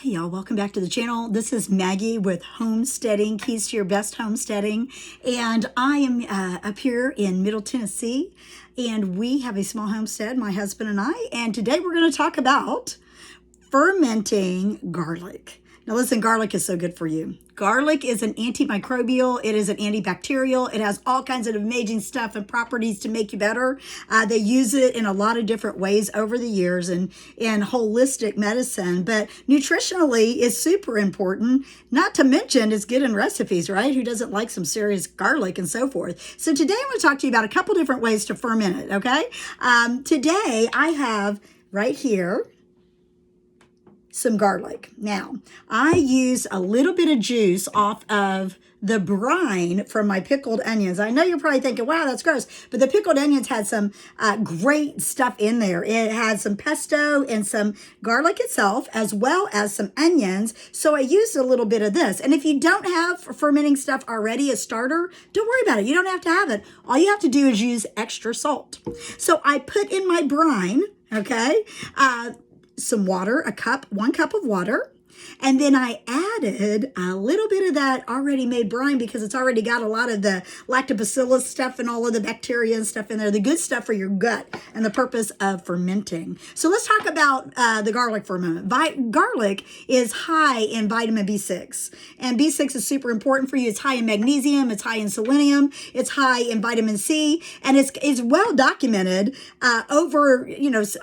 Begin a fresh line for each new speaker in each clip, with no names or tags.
Hey y'all, welcome back to the channel. This is Maggie with Homesteading, Keys to Your Best Homesteading. And I am up here in Middle Tennessee, and we have a small homestead, my husband and I. And today we're going to talk about fermenting garlic. Now listen, garlic is so good for you. Garlic is an antimicrobial, it is an antibacterial, it has all kinds of amazing stuff and properties to make you better. They use it in a lot of different ways over the years and in holistic medicine, but nutritionally is super important, not to mention it's good in recipes, right? Who doesn't like some serious garlic and so forth? So today I'm going to talk to you about a couple different ways to ferment it, okay? Today I have right here some garlic. Now, I use a little bit of juice off of the brine from my pickled onions. I know you're probably thinking, wow, that's gross, but the pickled onions had some great stuff in there. It had some pesto and some garlic itself, as well as some onions. So I used a little bit of this. And if you don't have fermenting stuff already, a starter, don't worry about it. You don't have to have it. All you have to do is use extra salt. So I put in my brine, okay, some water, 1 cup of water. And then I added a little bit of that already made brine because it's already got a lot of the lactobacillus stuff and all of the bacteria and stuff in there, the good stuff for your gut and the purpose of fermenting. So let's talk about the garlic for a moment. Garlic is high in vitamin B6, and B6 is super important for you. It's high in magnesium, it's high in selenium, it's high in vitamin C, and it's well documented over,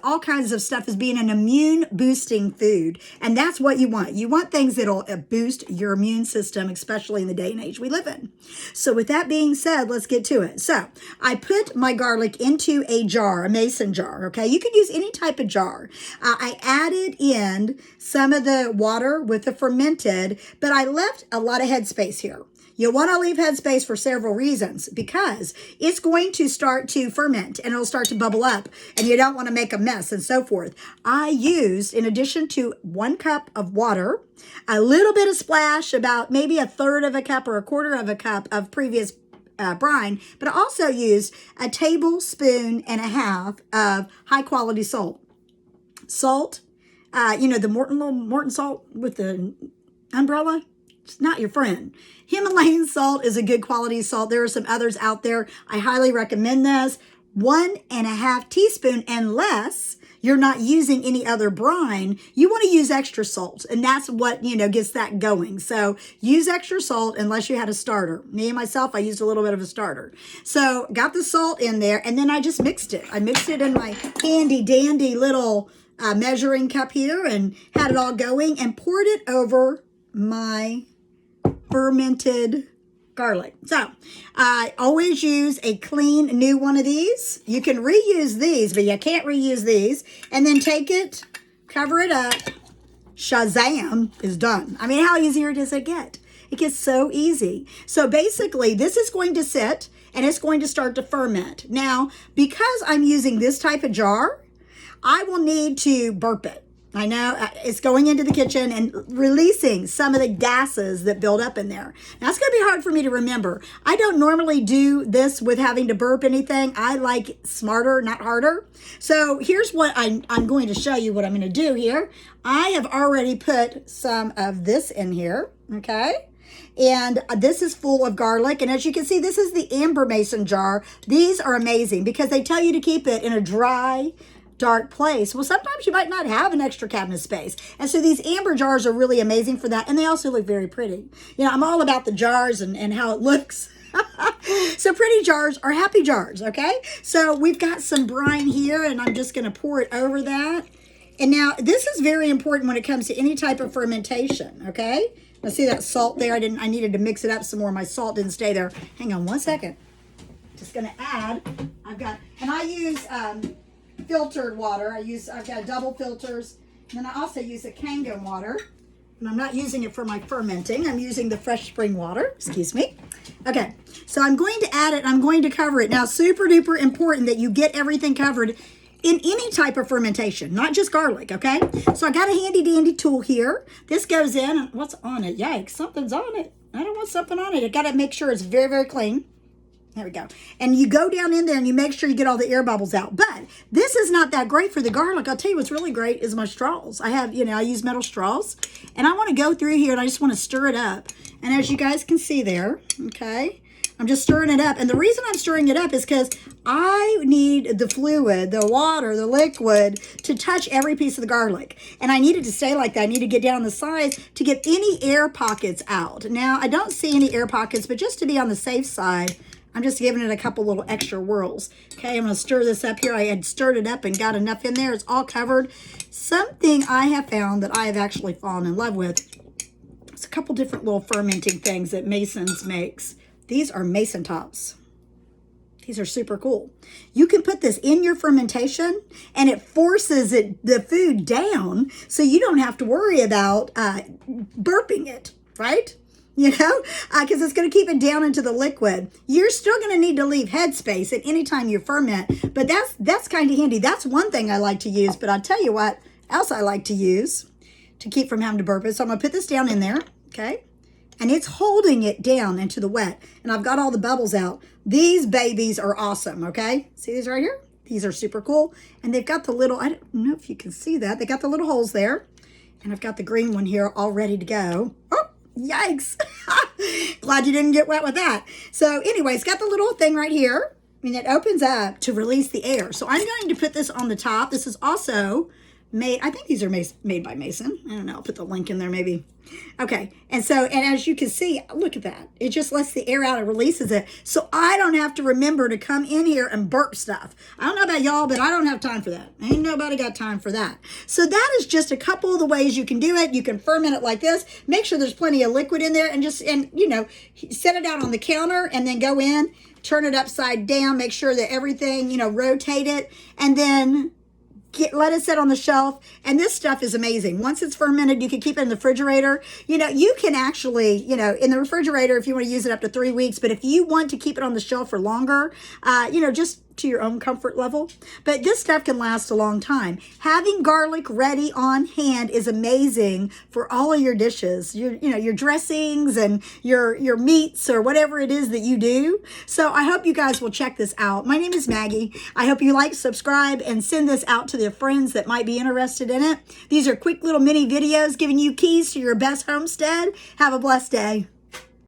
all kinds of stuff as being an immune boosting food. And that's what you want. You want things that'll boost your immune system, especially in the day and age we live in. So with that being said, let's get to it. So I put my garlic into a jar, a mason jar, okay? You can use any type of jar. I added in some of the water with the fermented, but I left a lot of headspace here. You'll want to leave headspace for several reasons, because it's going to start to ferment and it'll start to bubble up and you don't want to make a mess and so forth. I used, in addition to 1 cup of water, a little bit of splash, about maybe 1/3 of a cup or 1/4 of a cup of previous brine, but I also used a tablespoon and a half of high quality salt. Salt, the Morton salt with the umbrella, it's not your friend. Himalayan salt is a good quality salt. There are some others out there. I highly recommend this. 1.5 teaspoons, unless you're not using any other brine, you want to use extra salt. And that's what, gets that going. So use extra salt unless you had a starter. Me and myself, I used a little bit of a starter. So got the salt in there, and then I just mixed it. I mixed it in my handy dandy little measuring cup here and had it all going and poured it over my fermented garlic. So I always use a clean new one of these. You can reuse these, but you can't reuse these. And then take it, cover it up, shazam, is done. I mean, how easier does it get? It gets so easy. So basically, this is going to sit and it's going to start to ferment. Now, because I'm using this type of jar, I will need to burp it. I know it's going into the kitchen and releasing some of the gases that build up in there. Now, it's going to be hard for me to remember. I don't normally do this with having to burp anything. I like smarter, not harder. So here's what I'm going to show you what I'm going to do here. I have already put some of this in here, okay? And this is full of garlic. And as you can see, this is the amber mason jar. These are amazing because they tell you to keep it in a dry, dark place. Well, sometimes you might not have an extra cabinet space. And so these amber jars are really amazing for that. And they also look very pretty. I'm all about the jars and how it looks. So pretty jars are happy jars, okay? So we've got some brine here, and I'm just going to pour it over that. And now this is very important when it comes to any type of fermentation, okay? Now see that salt there? I needed to mix it up some more. My salt didn't stay there. Hang on 1 second. Just going to add. I use filtered water. I've got double filters, and then I also use the Kangen water, and I'm not using it for my fermenting. I'm using the fresh spring water. Excuse me. Okay, so I'm going to add it. I'm going to cover it. Now, super duper important that you get everything covered in any type of fermentation, not just garlic, okay? So I got a handy dandy tool here. This goes in. What's on it? Yikes, something's on it. I don't want something on it. I got to make sure it's very, very clean. There we go. And you go down in there and you make sure you get all the air bubbles out. But this is not that great for the garlic. I'll tell you what's really great is my straws. I have, I use metal straws. And I want to go through here and I just want to stir it up. And as you guys can see there, okay, I'm just stirring it up. And the reason I'm stirring it up is because I need the fluid, the water, the liquid to touch every piece of the garlic. And I need it to stay like that. I need to get down the sides to get any air pockets out. Now, I don't see any air pockets, but just to be on the safe side, I'm just giving it a couple little extra whirls. Okay, I'm going to stir this up here. I had stirred it up and got enough in there. It's all covered. Something I have found that I have actually fallen in love with is a couple different little fermenting things that Mason's makes. These are mason tops. These are super cool. You can put this in your fermentation and it forces the food down so you don't have to worry about burping it, right? Because it's going to keep it down into the liquid. You're still going to need to leave headspace at any time you ferment, but that's kind of handy. That's one thing I like to use, but I'll tell you what else I like to use to keep from having to burp it. So I'm going to put this down in there, okay? And it's holding it down into the wet. And I've got all the bubbles out. These babies are awesome, okay? See these right here? These are super cool. And they've got the little, I don't know if you can see that. They got the little holes there. And I've got the green one here all ready to go. Oh, yikes. Glad you didn't get wet with that. So anyway, it's got the little thing right here. And it opens up to release the air. So I'm going to put this on the top. This is also made, I think these are made by Mason. I don't know, I'll put the link in there maybe. Okay, and as you can see, look at that. It just lets the air out and releases it. So I don't have to remember to come in here and burp stuff. I don't know about y'all, but I don't have time for that. Ain't nobody got time for that. So that is just a couple of the ways you can do it. You can ferment it like this. Make sure there's plenty of liquid in there and set it out on the counter and then go in, turn it upside down, make sure that everything, rotate it, and then let it sit on the shelf. And this stuff is amazing. Once it's fermented, you can keep it in the refrigerator. You can actually, in the refrigerator if you want to use it up to 3 weeks. But if you want to keep it on the shelf for longer, just to your own comfort level. But this stuff can last a long time. Having garlic ready on hand is amazing for all of your dishes, your dressings and your meats or whatever it is that you do. So I hope you guys will check this out. My name is Maggie. I hope you like, subscribe, and send this out to their friends that might be interested in it. These are quick little mini videos giving you keys to your best homestead. Have a blessed day.